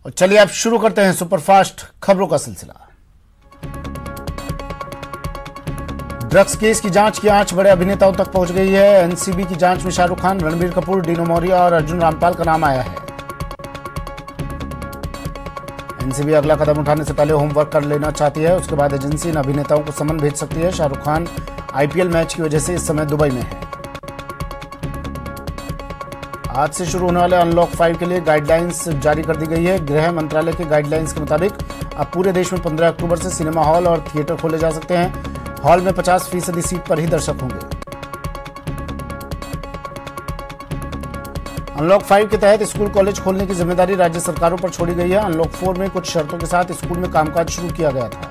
और चलिए अब शुरू करते हैं सुपरफास्ट खबरों का सिलसिला। ड्रग्स केस की जांच की आंच बड़े अभिनेताओं तक पहुंच गई है। एनसीबी की जांच में शाहरुख खान, रणबीर कपूर, डीनो मौर्य और अर्जुन रामपाल का नाम आया है। एनसीबी अगला कदम उठाने से पहले होमवर्क कर लेना चाहती है, उसके बाद एजेंसी इन अभिनेताओं को समन भेज सकती है। शाहरुख खान आईपीएल मैच की वजह से इस समय दुबई में है। आज से शुरू होने वाले अनलॉक 5 के लिए गाइडलाइंस जारी कर दी गई है। गृह मंत्रालय के गाइडलाइंस के मुताबिक अब पूरे देश में 15 अक्टूबर से सिनेमा हॉल और थिएटर खोले जा सकते हैं। हॉल में 50% सीट पर ही दर्शक होंगे। अनलॉक 5 के तहत स्कूल कॉलेज खोलने की जिम्मेदारी राज्य सरकारों पर छोड़ी गई है। अनलॉक 4 में कुछ शर्तों के साथ स्कूल में कामकाज शुरू किया गया था।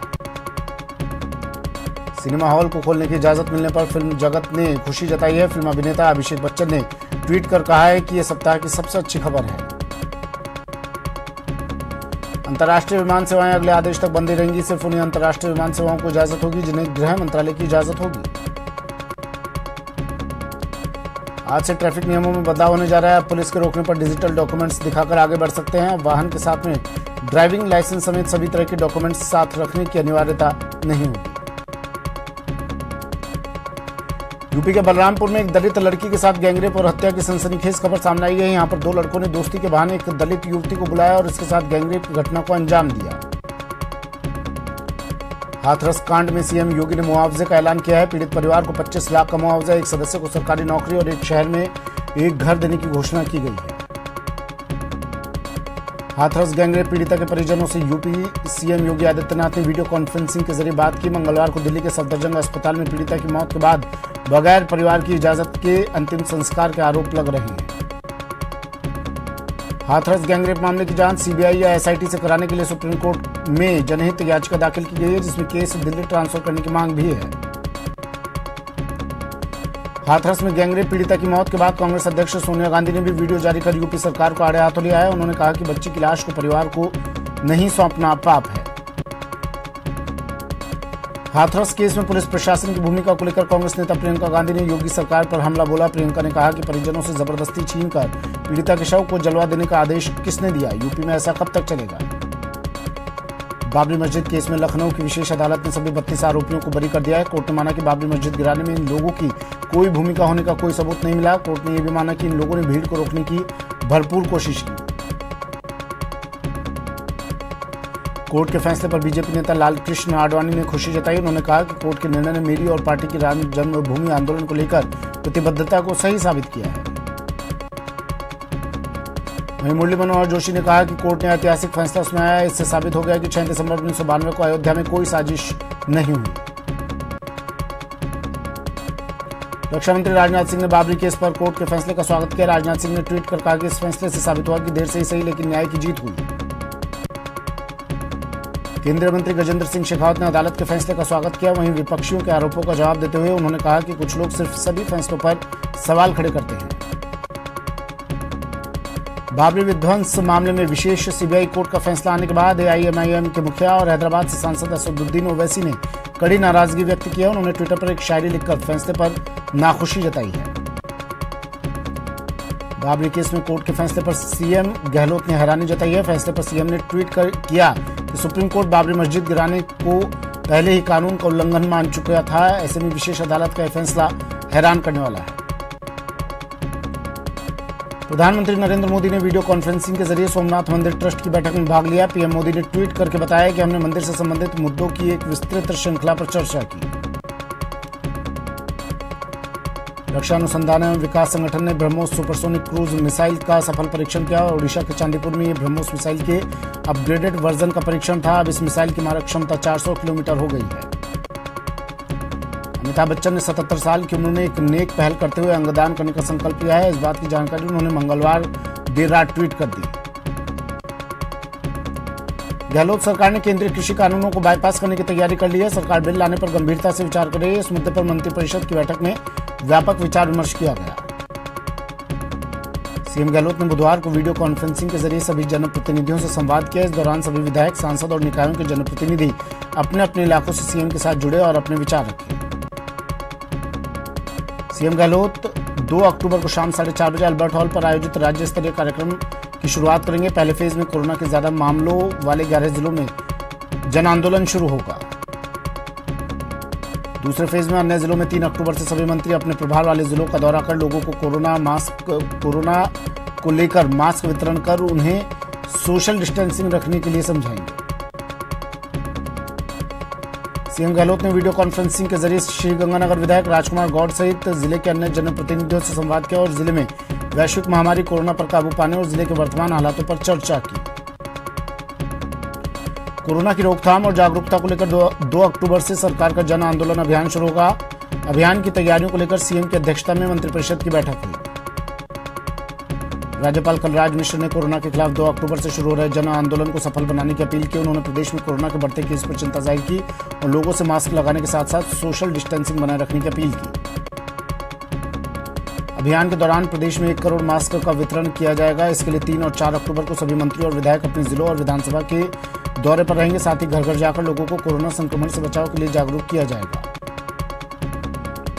सिनेमा हॉल को खोलने की इजाजत मिलने पर फिल्म जगत ने खुशी जताई है। फिल्म अभिनेता अभिषेक बच्चन ने ट्वीट कर कहा है कि यह सप्ताह की सबसे अच्छी खबर है। अंतर्राष्ट्रीय विमान सेवाएं अगले आदेश तक बंदी रहेंगी। सिर्फ उन्हीं अंतर्राष्ट्रीय विमान सेवाओं को इजाजत होगी जिन्हें गृह मंत्रालय की इजाजत होगी। आज से ट्रैफिक नियमों में बदलाव होने जा रहा है। पुलिस के रोकने पर डिजिटल डॉक्यूमेंट्स दिखाकर आगे बढ़ सकते हैं। वाहन के साथ में ड्राइविंग लाइसेंस समेत सभी तरह के डॉक्यूमेंट्स साथ रखने की अनिवार्यता नहीं होगी। यूपी के बलरामपुर में एक दलित लड़की के साथ गैंगरेप और हत्या की सनसनीखेज खबर सामने आई है। यहां पर 2 लड़कों ने दोस्ती के बहाने एक दलित युवती को बुलाया और इसके साथ गैंगरेप की घटना को अंजाम दिया। हाथरस कांड में सीएम योगी ने मुआवजे का ऐलान किया है। पीड़ित परिवार को 25 लाख का मुआवजा, एक सदस्य को सरकारी नौकरी और एक शहर में एक घर देने की घोषणा की गई है। हाथरस गैंगरेप पीड़िता के परिजनों से यूपी सीएम योगी आदित्यनाथ ने वीडियो कॉन्फ्रेंसिंग के जरिए बात की। मंगलवार को दिल्ली के सफदरजंग अस्पताल में पीड़िता की मौत के बाद बगैर परिवार की इजाजत के अंतिम संस्कार के आरोप लग रहे हैं। हाथरस गैंगरेप मामले की जांच सीबीआई या एसआईटी से कराने के लिए सुप्रीम कोर्ट में जनहित याचिका दाखिल की गई है, जिसमें केस दिल्ली ट्रांसफर करने की मांग भी है। हाथरस में गैंगरेप पीड़िता की मौत के बाद कांग्रेस अध्यक्ष सोनिया गांधी ने भी वीडियो जारी कर यूपी सरकार को आड़े हाथों लिया है। उन्होंने कहा कि बच्ची की लाश को परिवार को नहीं सौंपना पाप है। हाथरस केस में पुलिस प्रशासन की भूमिका को लेकर कांग्रेस नेता प्रियंका गांधी ने योगी सरकार पर हमला बोला। प्रियंका ने कहा कि परिजनों से जबरदस्ती छीनकर पीड़िता के शव को जलवा देने का आदेश किसने दिया? यूपी में ऐसा कब तक चलेगा? बाबरी मस्जिद केस में लखनऊ की विशेष अदालत ने सभी 32 आरोपियों को बरी कर दिया है। कोर्ट ने माना कि बाबरी मस्जिद गिराने में इन लोगों की कोई भूमिका होने का कोई सबूत नहीं मिला। कोर्ट ने यह भी माना कि इन लोगों ने भीड़ को रोकने की भरपूर कोशिश की। कोर्ट के फैसले पर बीजेपी नेता लालकृष्ण आडवाणी ने खुशी जताई। उन्होंने कहा कि कोर्ट के निर्णय ने मेरी और पार्टी की राम जन्मभूमि आंदोलन को लेकर प्रतिबद्धता को सही साबित किया है। वहीं मुरली मनोहर जोशी ने कहा कि कोर्ट ने ऐतिहासिक फैसला सुनाया है। इससे साबित हो गया कि 6 दिसंबर 1992 को अयोध्या में कोई साजिश नहीं हुई। रक्षा मंत्री राजनाथ सिंह ने बाबरी केस पर कोर्ट के फैसले का स्वागत किया। राजनाथ सिंह ने ट्वीट कर कहा कि इस फैसले से साबित हुआ कि देर से ही सही लेकिन न्याय की जीत हुई। केंद्रीय मंत्री गजेंद्र सिंह शेखावत ने अदालत के फैसले का स्वागत किया। वहीं विपक्षियों के आरोपों का जवाब देते हुए उन्होंने कहा कि कुछ लोग सिर्फ सभी फैसलों पर सवाल खड़े करते हैं। बाबरी विध्वंस मामले में विशेष सीबीआई कोर्ट का फैसला आने के बाद एआईएमआईएम के मुखिया और हैदराबाद से सांसद असदुद्दीन ओवैसी ने कड़ी नाराजगी व्यक्त की है। उन्होंने ट्विटर पर एक शायरी लिखकर फैसले पर नाखुशी जताई है। बाबरी केस में कोर्ट के फैसले पर सीएम गहलोत ने हैरानी जताई है। फैसले पर सीएम ने ट्वीट किया कि सुप्रीम कोर्ट बाबरी मस्जिद गिराने को पहले ही कानून का उल्लंघन मान चुका था। ऐसे में विशेष अदालत का यह फैसला हैरान करने वाला है। प्रधानमंत्री नरेंद्र मोदी ने वीडियो कॉन्फ्रेंसिंग के जरिए सोमनाथ मंदिर ट्रस्ट की बैठक में भाग लिया। पीएम मोदी ने ट्वीट करके बताया कि हमने मंदिर से संबंधित मुद्दों की एक विस्तृत श्रृंखला पर चर्चा की। रक्षा अनुसंधान एवं विकास संगठन ने ब्रह्मोस सुपरसोनिक क्रूज मिसाइल का सफल परीक्षण किया और ओडिशा के चांदीपुर में ये ब्रह्मोस मिसाइल के अपग्रेडेड वर्जन का परीक्षण था। अब इस मिसाइल की मारक क्षमता 400 किलोमीटर हो गई है। अमिताभ बच्चन ने 77 साल की उम्र में एक नेक पहल करते हुए अंगदान करने का संकल्प लिया है। इस बात की जानकारी उन्होंने मंगलवार देर रात ट्वीट कर दी। गहलोत सरकार ने केंद्रीय कृषि कानूनों को बाईपास करने की तैयारी कर ली है। सरकार बिल लाने पर गंभीरता से विचार कर रही है। इस मुद्दे पर मंत्रिपरिषद की बैठक में व्यापक विचार विमर्श किया गया। सीएम गहलोत ने बुधवार को वीडियो कॉन्फ्रेंसिंग के जरिए सभी जनप्रतिनिधियों से संवाद किया। इस दौरान सभी विधायक, सांसद और निकायों के जनप्रतिनिधि अपने अपने इलाकों से सीएम के साथ जुड़े और अपने विचार रखे। सीएम गहलोत 2 अक्टूबर को शाम 4:30 बजे अल्बर्ट हॉल पर आयोजित राज्य स्तरीय कार्यक्रम की शुरुआत करेंगे। पहले फेज में कोरोना के ज्यादा मामलों वाले 11 जिलों में जन आंदोलन शुरू होगा। दूसरे फेज में अन्य जिलों में 3 अक्टूबर से सभी मंत्री अपने प्रभार वाले जिलों का दौरा कर लोगों को कोरोना को लेकर मास्क वितरण कर उन्हें सोशल डिस्टेंसिंग रखने के लिए समझाएंगे। सीएम गहलोत ने वीडियो कॉन्फ्रेंसिंग के जरिए श्रीगंगानगर विधायक राजकुमार गौड़ सहित जिले के अन्य जनप्रतिनिधियों से संवाद किया और जिले में वैश्विक महामारी कोरोना पर काबू पाने और जिले के वर्तमान हालातों पर चर्चा की। कोरोना की रोकथाम और जागरूकता को लेकर 2 अक्टूबर से सरकार का जन आंदोलन अभियान शुरू होगा। अभियान की तैयारियों को लेकर सीएम की अध्यक्षता में मंत्रिपरिषद की बैठक हुई। राज्यपाल कलराज मिश्र ने कोरोना के खिलाफ 2 अक्टूबर से शुरू हो रहे जन आंदोलन को सफल बनाने की अपील की। उन्होंने प्रदेश में कोरोना के बढ़ते केस पर चिंता जाहिर की और लोगों से मास्क लगाने के साथ साथ सोशल डिस्टेंसिंग बनाए रखने की अपील की। अभियान के दौरान प्रदेश में 1 करोड़ मास्क का वितरण किया जाएगा। इसके लिए 3 और 4 अक्टूबर को सभी मंत्री और विधायक अपने जिलों और विधानसभा के दौरे पर रहेंगे। साथ ही घर घर जाकर लोगों को कोरोना संक्रमण से बचाव के लिए जागरूक किया जाएगा।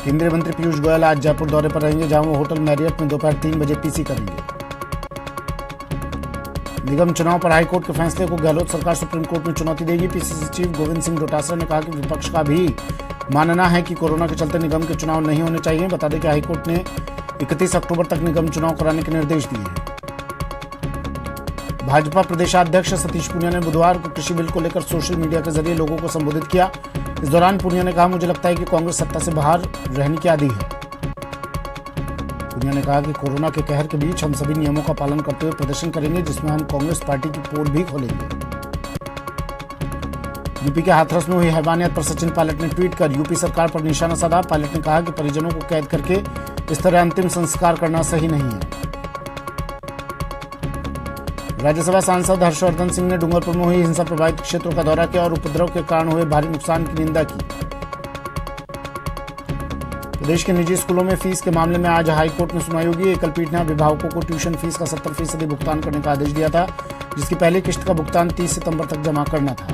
केंद्रीय मंत्री पीयूष गोयल आज जयपुर दौरे पर रहेंगे, जहां वो होटल मैरियट में दोपहर 3 बजे पीसी करेंगे। निगम चुनाव पर हाईकोर्ट के फैसले को गहलोत सरकार सुप्रीम कोर्ट में चुनौती देगी। पीसीसी चीफ गोविंद सिंह डोटासरा ने कहा कि विपक्ष का भी मानना है कि कोरोना के चलते निगम के चुनाव नहीं होने चाहिए। बता दें कि हाईकोर्ट ने 31 अक्टूबर तक निगम चुनाव कराने के निर्देश दिए हैं। भाजपा प्रदेशाध्यक्ष सतीश पूनिया ने बुधवार को कृषि बिल को लेकर सोशल मीडिया के जरिए लोगों को संबोधित किया। इस दौरान पूनिया ने कहा, मुझे लगता है कि कांग्रेस सत्ता से बाहर रहने की आदी है। पूनिया ने कहा कि कोरोना के कहर के बीच हम सभी नियमों का पालन करते हुए प्रदर्शन करेंगे, जिसमें हम कांग्रेस पार्टी की पोल भी खोलेंगे। यूपी के हाथरस में हुई हैवानियत पर सचिन पायलट ने ट्वीट कर यूपी सरकार पर निशाना साधा। पायलट ने कहा कि परिजनों को कैद करके इस तरह अंतिम संस्कार करना सही नहीं है। राज्यसभा सांसद हर्षवर्धन सिंह ने डूंगरपुर में हुई हिंसा प्रभावित क्षेत्रों का दौरा किया और उपद्रव के कारण हुए भारी नुकसान की निंदा की। प्रदेश के निजी स्कूलों में फीस के मामले में आज हाईकोर्ट में सुनवाई होगी। एकल पीठ ने अभिभावकों को ट्यूशन फीस का 70% भुगतान करने का आदेश दिया था, जिसकी पहली किस्त का भुगतान 30 सितंबर तक जमा करना था।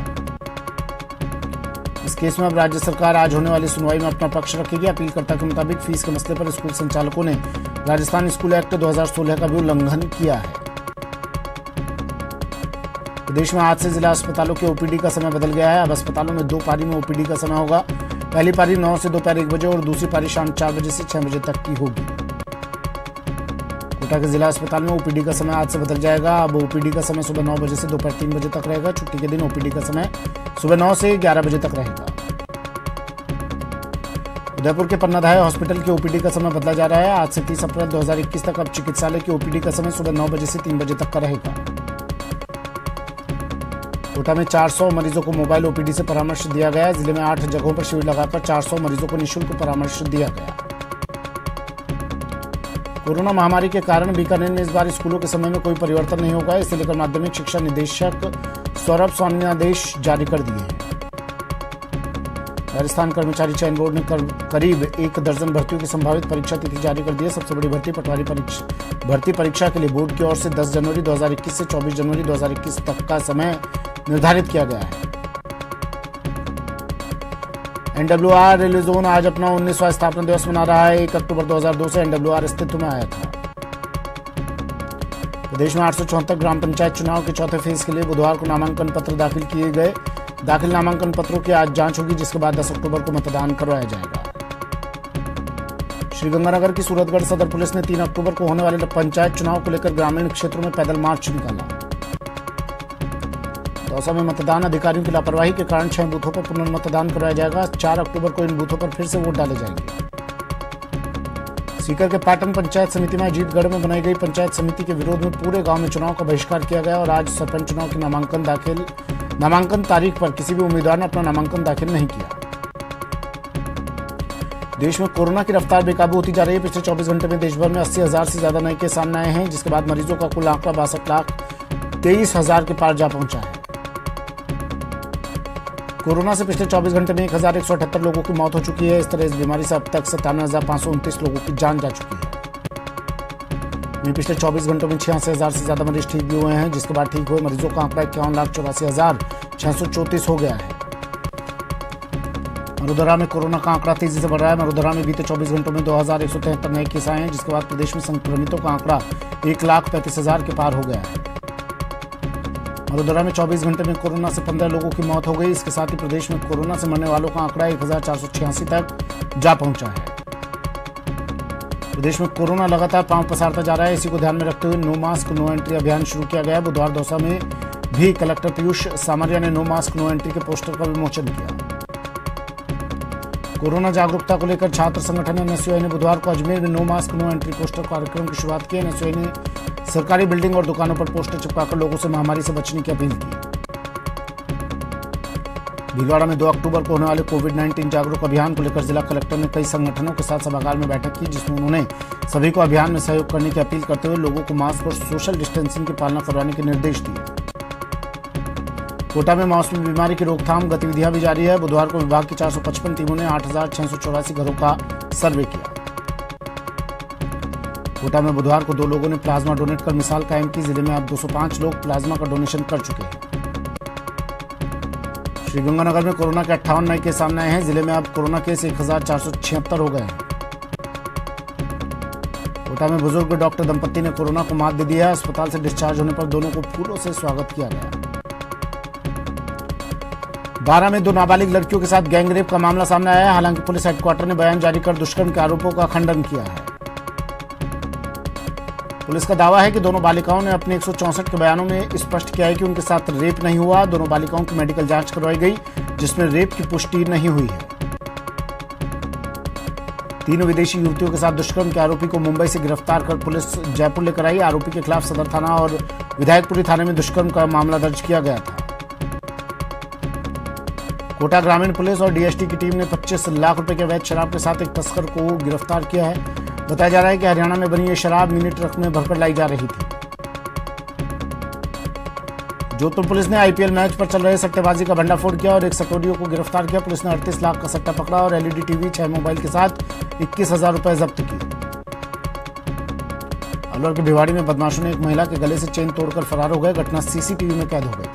इस केस में अब राज्य सरकार आज होने वाली सुनवाई में अपना पक्ष रखेगी। अपीलकर्ता के मुताबिक फीस के मसले पर स्कूल संचालकों ने राजस्थान स्कूल एक्ट 2016 का भी उल्लंघन किया है। प्रदेश में आज से जिला अस्पतालों के ओपीडी का समय बदल गया है। अब अस्पतालों में 2 पारी में ओपीडी का समय होगा। पहली पारी 9 से दोपहर 1 बजे और दूसरी पारी शाम 4 बजे से 6 बजे तक की होगी। कोटा के जिला अस्पताल में ओपीडी का समय आज से बदल जाएगा। अब ओपीडी का समय सुबह 9 बजे से दोपहर 3 बजे तक रहेगा। छुट्टी के दिन ओपीडी का समय सुबह 9 से 11 बजे तक रहेगा। उदयपुर के पन्नाधाय हॉस्पिटल के ओपीडी का समय बदला जा रहा है। आज से 30 अप्रैल 2021 तक अब चिकित्सालय के ओपीडी का समय सुबह 9 बजे से 3 बजे तक का रहेगा। कोटा में 400 मरीजों को मोबाइल ओपीडी से परामर्श दिया गया। जिले में 8 जगहों पर शिविर लगाकर 400 मरीजों को निःशुल्क परामर्श दिया गया। कोरोना महामारी के कारण बीकानेर में इस बार स्कूलों के समय में कोई परिवर्तन नहीं होगा। इसे लेकर माध्यमिक शिक्षा निदेशक सौरभ स्वामी ने आदेश जारी कर दिए हैं। राजस्थान कर्मचारी चयन बोर्ड ने करीब 1 दर्जन भर्तियों की संभावित परीक्षा तिथि जारी कर दी है। सबसे बड़ी भर्ती पटवारी भर्ती परीक्षा के लिए बोर्ड की ओर से 10 जनवरी 2021 से 24 जनवरी 2021 तक का समय निर्धारित किया गया है। एनडब्ल्यूआर रेलवे जोन आज अपना 19वां स्थापना दिवस मना रहा है। 1 अक्टूबर 2002 से एनडब्ल्यूआर अस्तित्व में आया था। प्रदेश में 874 ग्राम पंचायत चुनाव के चौथे फेज के लिए बुधवार को नामांकन पत्र दाखिल किए गए। दाखिल नामांकन पत्रों की आज जांच होगी, जिसके बाद 10 अक्टूबर को मतदान करवाया जाएगा। श्रीगंगानगर की सूरतगढ़ सदर पुलिस ने 3 अक्टूबर को होने वाले पंचायत चुनाव को लेकर ग्रामीण क्षेत्रों में पैदल मार्च निकाला। दौसा में मतदान अधिकारियों की लापरवाही के कारण 6 बूथों पर पुनर्मतदान करवाया जाएगा। 4 अक्टूबर को इन बूथों पर फिर से वोट डाले जाएंगे। सीकर के पाटन पंचायत समिति में अजीतगढ़ में बनाई गई पंचायत समिति के विरोध में पूरे गांव में चुनाव का बहिष्कार किया गया और आज सरपंच चुनाव की नामांकन तारीख पर किसी भी उम्मीदवार ने अपना नामांकन दाखिल नहीं किया। देश में कोरोना की रफ्तार बेकाबू होती जा रही है। पिछले 24 घंटे में देश भर में 80,000 से ज्यादा नए केस सामने आए हैं, जिसके बाद मरीजों का कुल आंकड़ा 62,23,000 के पार जा पहुंचा है। कोरोना से पिछले 24 घंटे में 1,178 लोगों की मौत हो चुकी है। इस तरह इस बीमारी से अब तक 97,529 लोगों की जान जा चुकी है। पिछले 24 घंटों में 86,000 से ज्यादा मरीज ठीक भी हुए हैं, जिसके बाद ठीक हुए मरीजों का आंकड़ा 51,84,634 हो गया है। मरुधरा में कोरोना का आंकड़ा तेजी से बढ़ रहा है। मरुधरा में बीते 24 घंटों में 2173 नए केस आए हैं, जिसके बाद प्रदेश में संक्रमितों का आंकड़ा 1,35,000 के पार हो गया है। मरुधरा में 24 घंटे में कोरोना से 15 लोगों की मौत हो गई। इसके साथ ही प्रदेश में कोरोना से मरने वालों का आंकड़ा 1,486 तक जा पहुंचा है। प्रदेश में कोरोना लगातार पांव पसारता जा रहा है। इसी को ध्यान में रखते हुए नो मास्क नो एंट्री अभियान शुरू किया गया है। बुधवार दौसा में भी कलेक्टर पीयूष सामरिया ने नो मास्क नो एंट्री के पोस्टर का विमोचन किया। कोरोना जागरूकता को लेकर छात्र संगठन एनएसयूआई ने बुधवार को अजमेर में no mask no entry poster कार्यक्रम की शुरुआत की। एनएसयूआई ने सरकारी बिल्डिंग और दुकानों पर पोस्टर चिपकाकर लोगों से महामारी से बचने की अपील की। भीलवाड़ा में 2 अक्टूबर को होने वाले कोविड-19 जागरूक अभियान को लेकर जिला कलेक्टर ने कई संगठनों के साथ सभागार में बैठक की, जिसमें उन्होंने सभी को अभियान में सहयोग करने की अपील करते हुए लोगों को मास्क और सोशल डिस्टेंसिंग की पालना करवाने के निर्देश दिए। कोटा में मौसमी बीमारी की रोकथाम गतिविधियां भी जारी है। बुधवार को विभाग की 455 टीमों ने 8,684 घरों का सर्वे किया। कोटा में बुधवार को 2 लोगों ने प्लाज्मा डोनेट कर मिसाल कायम की। जिले में अब 205 लोग प्लाज्मा का डोनेशन कर चुके हैं। श्रीगंगानगर में कोरोना के 58 नए केस सामने आए हैं। जिले में अब कोरोना केस 1,476 हो गए हैं। कोटा में बुजुर्ग डॉक्टर दंपति ने कोरोना को मात दे दी है। अस्पताल से डिस्चार्ज होने पर दोनों को फूलों से स्वागत किया गया। 12 में 2 नाबालिग लड़कियों के साथ गैंगरेप का मामला सामने आया है। हालांकि पुलिस हेडक्वार्टर ने बयान जारी कर दुष्कर्म के आरोपों का खंडन किया है। पुलिस का दावा है कि दोनों बालिकाओं ने अपने 164 के बयानों में स्पष्ट किया है कि उनके साथ रेप नहीं हुआ। दोनों बालिकाओं की मेडिकल जांच करवाई गई, जिसमें रेप की पुष्टि नहीं हुई है। 3 विदेशी युवतियों के साथ दुष्कर्म के आरोपी को मुंबई से गिरफ्तार कर पुलिस जयपुर लेकर आई। आरोपी के खिलाफ सदर थाना और विधायकपुरी थाने में दुष्कर्म का मामला दर्ज किया गया था। कोटा ग्रामीण पुलिस और डीएसटी की टीम ने 25 लाख रुपए के अवैध शराब के साथ एक तस्कर को गिरफ्तार किया है। बताया जा रहा है कि हरियाणा में बनी ये शराब मिनी ट्रक में भरकर लाई जा रही थी। जोधपुर पुलिस ने आईपीएल मैच पर चल रहे सट्टेबाजी का भंडाफोड़ किया और एक सटोरियों को गिरफ्तार किया। पुलिस ने 38 लाख का सट्टा पकड़ा और एलईडी टीवी 6 मोबाइल के साथ 21,000 रुपए जब्त किए। अलवर के भिवाड़ी में बदमाशों ने एक महिला के गले से चेन तोड़कर फरार हो गए। घटना सीसीटीवी में कैद हो गई।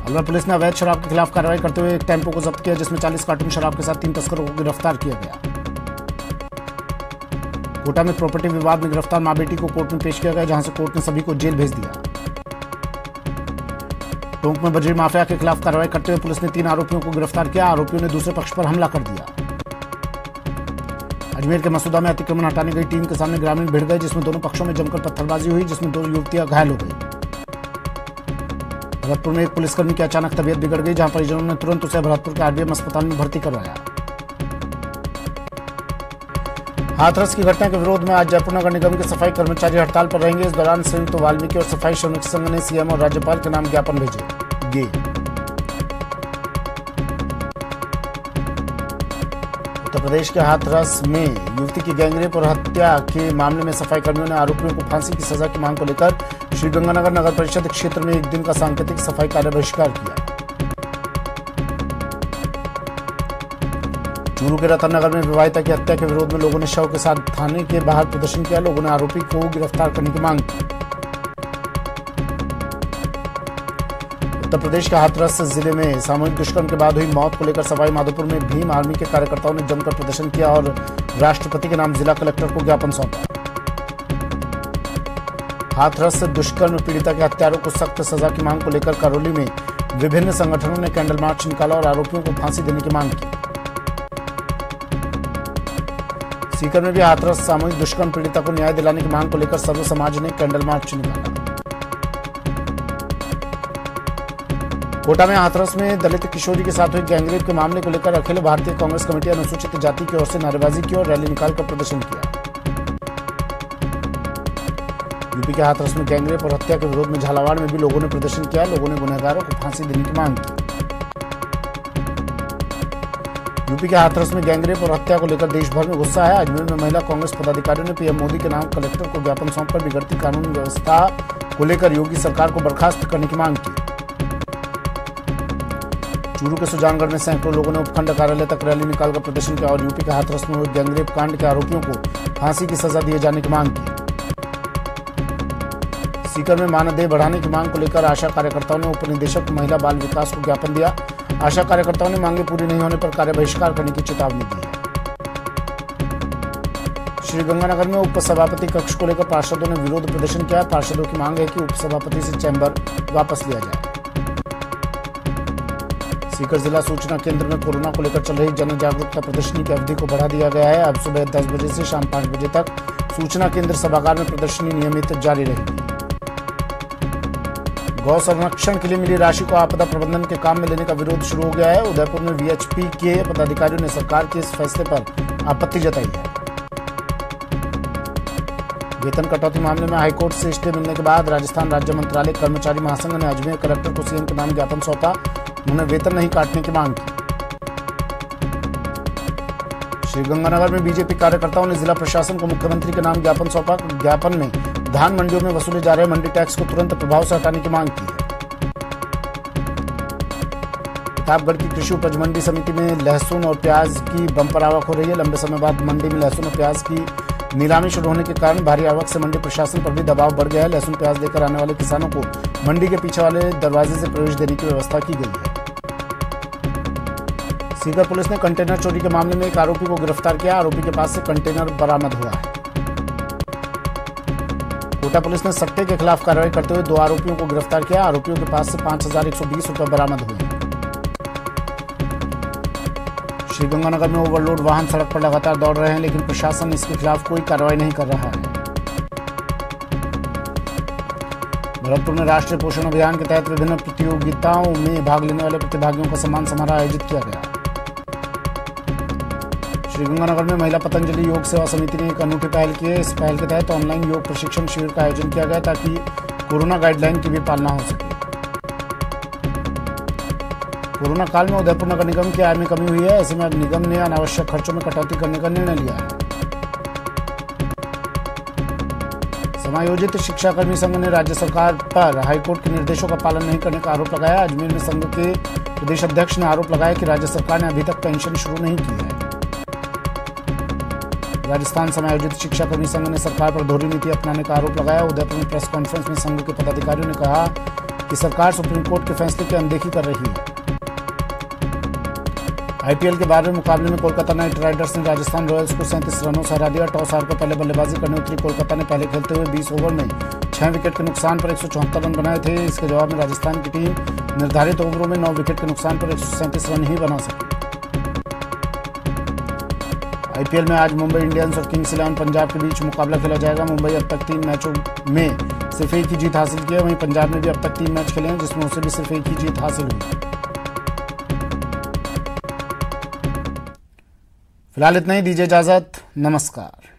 अलवर पुलिस ने अवैध शराब के खिलाफ कार्रवाई करते हुए एक टेम्पो को जब्त किया, जिसमें 40 कार्टून शराब के साथ 3 तस्करों को गिरफ्तार किया गया। कोटा में प्रॉपर्टी विवाद में गिरफ्तार मां बेटी को कोर्ट में पेश किया गया, जहां से कोर्ट ने सभी को जेल भेज दिया। टोंक में बजरी माफिया के खिलाफ कार्रवाई करते हुए पुलिस ने 3 आरोपियों को गिरफ्तार किया। आरोपियों ने दूसरे पक्ष पर हमला कर दिया। अजमेर के मसूदा में अतिक्रमण हटाने गई टीम के सामने ग्रामीण भिड़ गए, जिसमें दोनों पक्षों में जमकर पत्थरबाजी हुई, जिसमें 2 युवतियां घायल हो गई। भरतपुर में एक पुलिसकर्मी की अचानक तबीयत बिगड़ गई, जहां परिजनों ने तुरंत उसे भरतपुर के आरबीएम अस्पताल में भर्ती करवाया। हाथरस की घटना के विरोध में आज जयपुर नगर निगम के सफाई कर्मचारी हड़ताल पर रहेंगे। इस दौरान संयुक्त वाल्मीकि और सफाई श्रमिक संघ ने सीएम और राज्यपाल के नाम ज्ञापन भेजेंगे। उत्तर प्रदेश के हाथरस में युवती की गैंगरेप और हत्या के मामले में सफाई कर्मियों ने आरोपियों को फांसी की सजा की मांग को लेकर श्रीगंगानगर नगर परिषद क्षेत्र में एक दिन का सांकेतिक सफाई कार्य बहिष्कार किया। चूरू के रतन नगर में विवाहिता की हत्या के विरोध में लोगों ने शव के साथ थाने के बाहर प्रदर्शन किया। लोगों ने आरोपी को गिरफ्तार करने की मांग की। उत्तर प्रदेश के हाथरस जिले में सामूहिक दुष्कर्म के बाद हुई मौत को लेकर सवाई माधोपुर में भीम आर्मी के कार्यकर्ताओं ने जमकर प्रदर्शन किया और राष्ट्रपति के नाम जिला कलेक्टर को ज्ञापन सौंपा। हाथरस से दुष्कर्म पीड़िता के हत्यारों को सख्त सजा की मांग को लेकर करौली में विभिन्न संगठनों ने कैंडल मार्च निकाला और आरोपियों को फांसी देने की मांग की। सीकर में भी हाथरस सामूहिक दुष्कर्म पीड़िता को न्याय दिलाने की मांग को लेकर सर्व समाज ने कैंडल मार्च निकाला। कोटा में हाथरस में दलित किशोरी के साथ हुई गैंगरेप के मामले को लेकर अखिल भारतीय कांग्रेस कमेटी अनुसूचित जाति की ओर से नारेबाजी की और रैली निकालकर प्रदर्शन किया। यूपी के हाथरस में गैंगरेप और हत्या के विरोध में झालावाड़ में भी लोगों ने प्रदर्शन किया। लोगों ने गुनहगारों को फांसी देने की मांग की। यूपी के हाथरस में गैंगरेप और हत्या को लेकर देश भर में गुस्सा है। अजमेर में महिला कांग्रेस पदाधिकारियों ने पीएम मोदी के नाम कलेक्टर को ज्ञापन सौंपकर बिगड़ती कानून व्यवस्था को लेकर योगी सरकार को बर्खास्त करने की मांग की। चूरू के सुजानगढ़ में सैकड़ों लोगों ने उपखंड कार्यालय तक रैली निकालकर प्रदर्शन किया और यूपी के हाथरस में हुए गैंगरेप कांड के आरोपियों को फांसी की सजा दिए जाने की मांग की। सीकर में मानदेय बढ़ाने की मांग को लेकर आशा कार्यकर्ताओं ने उप निदेशक महिला बाल विकास को ज्ञापन दिया। आशा कार्यकर्ताओं ने मांगे पूरी नहीं होने पर कार्य बहिष्कार करने की चेतावनी दी है। श्रीगंगानगर में उपसभापति कक्ष को लेकर पार्षदों ने विरोध प्रदर्शन किया। पार्षदों की मांग है कि उपसभापति से चैम्बर वापस लिया जाए। सीकर जिला सूचना केंद्र में कोरोना को लेकर चल रही जन जागरूकता प्रदर्शनी की अवधि को बढ़ा दिया गया है। अब सुबह 10 बजे से शाम 5 बजे तक सूचना केंद्र सभागार में प्रदर्शनी नियमित जारी रहेगी। गौ संरक्षण के लिए मिली राशि को आपदा प्रबंधन के काम में लेने का विरोध शुरू हो गया है। उदयपुर में वीएचपी के पदाधिकारियों ने सरकार के इस फैसले पर आपत्ति जताई है। वेतन कटौती मामले में हाईकोर्ट से स्टे मिलने के बाद राजस्थान राज्य मंत्रालय कर्मचारी महासंघ ने अजमेर कलेक्टर को सीएम के नाम ज्ञापन सौंपा। उन्होंने वेतन नहीं काटने की मांग की। श्रीगंगानगर में बीजेपी कार्यकर्ताओं ने जिला प्रशासन को मुख्यमंत्री के नाम ज्ञापन सौंपा। ज्ञापन में धान मंडियों में वसूले जा रहे मंडी टैक्स को तुरंत प्रभाव से हटाने की मांग की है। प्रतापगढ़ की कृषि उपज मंडी समिति में लहसुन और प्याज की बंपर आवक हो रही है। लंबे समय बाद मंडी में लहसुन और प्याज की नीलामी शुरू होने के कारण भारी आवक से मंडी प्रशासन पर भी दबाव बढ़ गया है। लहसुन प्याज लेकर आने वाले किसानों को मंडी के पीछे वाले दरवाजे से प्रवेश देने की व्यवस्था की गई है। सीकर पुलिस ने कंटेनर चोरी के मामले में एक आरोपी को गिरफ्तार किया। आरोपी के पास से कंटेनर बरामद हुआ है। कोटा पुलिस ने सट्टे के खिलाफ कार्रवाई करते हुए 2 आरोपियों को गिरफ्तार किया। आरोपियों के पास से 5,120 रुपए बरामद हुए। श्रीगंगानगर में ओवरलोड वाहन सड़क पर लगातार दौड़ रहे हैं, लेकिन प्रशासन इसके खिलाफ कोई कार्रवाई नहीं कर रहा है। भरतपुर में राष्ट्रीय पोषण अभियान के तहत विभिन्न प्रतियोगिताओं में भाग लेने वाले प्रतिभागियों का सम्मान समारोह आयोजित किया गया। श्रीगंगानगर में महिला पतंजलि योग सेवा समिति ने एक अनूठी पहल की है। इस पहल के तहत ऑनलाइन योग प्रशिक्षण शिविर का आयोजन किया गया ताकि कोरोना गाइडलाइन की भी पालना हो सके। कोरोना काल में उदयपुर नगर निगम की आय में कमी हुई है। ऐसे में अब निगम ने अनावश्यक खर्चों में कटौती करने का निर्णय लिया है। समायोजित शिक्षाकर्मी संघ ने राज्य सरकार पर हाईकोर्ट के निर्देशों का पालन नहीं करने का आरोप लगाया। अजमेर में संघ के प्रदेश अध्यक्ष ने आरोप लगाया कि राज्य सरकार ने अभी तक पेंशन शुरू नहीं की है। राजस्थान समायोजित शिक्षाकर्मी संघ ने सरकार पर दोहरी नीति अपनाने का आरोप लगाया। उदयपुर में प्रेस कॉन्फ्रेंस में संघ के पदाधिकारियों ने कहा कि सरकार सुप्रीम कोर्ट के फैसले की अनदेखी कर रही है। आईपीएल के 12वें मुकाबले में कोलकाता नाइट राइडर्स ने राजस्थान रॉयल्स को 37 रनों से हरा दिया। टॉस हारकर पहले बल्लेबाजी करने उतरी कोलकाता ने पहले खेलते हुए 20 ओवर में 6 विकेट के नुकसान पर 174 रन बनाए थे। इसके जवाब में राजस्थान की टीम निर्धारित ओवरों में 9 विकेट के नुकसान पर 137 रन ही बना सकी। आईपीएल में आज मुंबई इंडियंस और किंग्स 11 पंजाब के बीच मुकाबला खेला जाएगा। मुंबई अब तक 3 मैचों में सिर्फ एक ही जीत हासिल की है। वहीं पंजाब ने भी अब तक 3 मैच खेले हैं, जिसमें उसे भी सिर्फ एक ही जीत हासिल हुई। फिलहाल इतना ही, दीजिए इजाजत, नमस्कार।